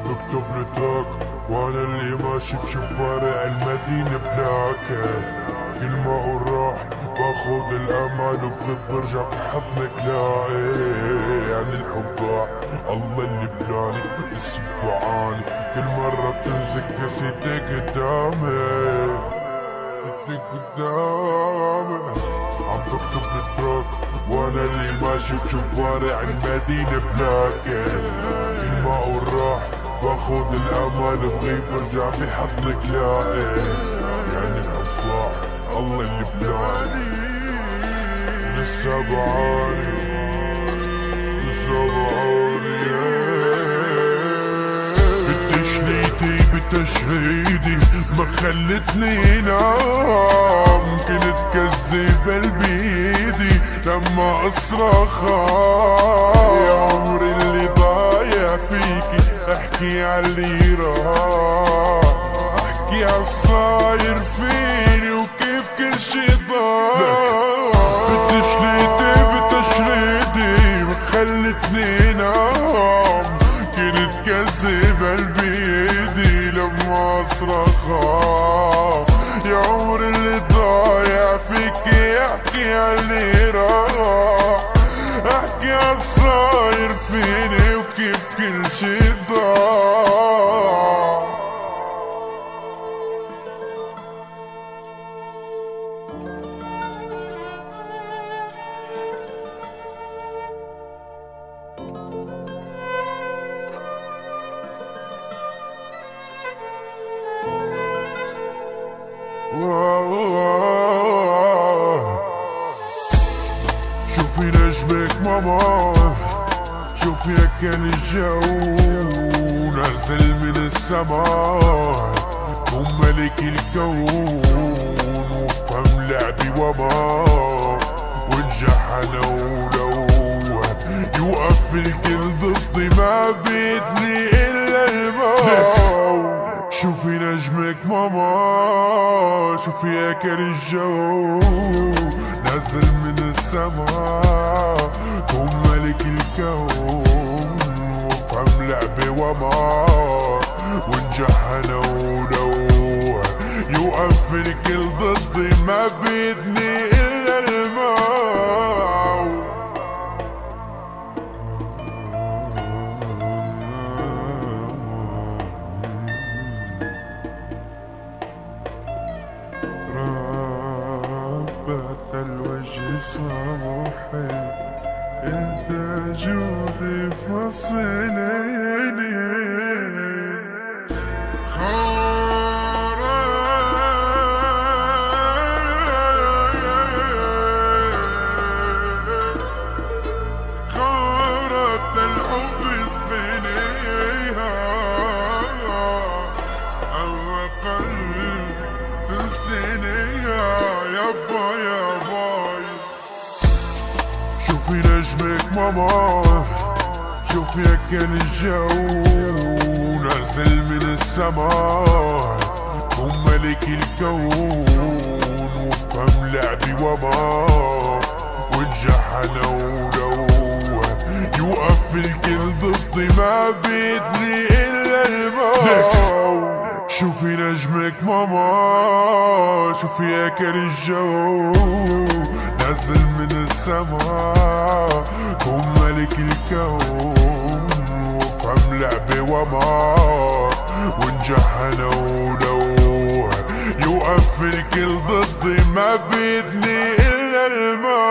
بكتب لتاك وانا اللي ماشي بشوارع المدينة بلاك. كل ما اقول راح باخد الامل وبغيب برجع بحضنك لاقي. يعني الحب ضاع الله اللي بلاني بس بعاني. كل مرة بتنزك نسيتك قدامي نسيتك قدامي. عم بكتب للتراك وانا اللي ماشي بشوارع المدينة بلاك. كل ما اقول راح باخد الامل بغيب برجع بحضنك لاقي. يعني الحب ضاع الله اللي بلاني لسه بعاني لسه بعاني. بتشريدي بتشريدي ما خلتني نام. كنت كذب قلبي لما اصرخ يا عمري اللي ضايع فيكي. احكي عاللي راح احكي عالصاير فيني وكيف كل شي ضاع. بتشريدي ما خلتني نام. كنت كذب قلبي لما اصرخ يا عمري اللي ضايع فيكي. احكي عاللي راح احكي عالصاير فيني وكيف كل شي ضاع. شوفي نجمك ماما شوفي كان الجو نازل من السماء. هم ملك الكون وفهم لعبي وما وانجح انا ولو يوقف الكل ضدي ما بيدني الا الموت. شوفي نجمك ماما شوفي اكل الجو نازل من السماء. هم ملك الكون وفهم لعبي وما وانجح انا ولو يوقف الكل ضدي ما بيدني الا الموت. ربك الوجه صباحي انت جودي فصليني. خارت الحب سقينيها أو قلب تنسينيها يابا يا باي. شوفي نجمك ماما شوفي اكل الجو نازل من السماء. هم ملك الكون وفهم لعبي وما وانجح انا ولو يوقف الكل ضدي ما بيدني الا الموت. شوفي نجمك ماما شوفي اكل الجو نازل من السماء. هم ملك الكون وفهم لعبي وما وانجح انا ولو يوقف الكل ضدي ما بيدني الا الموت.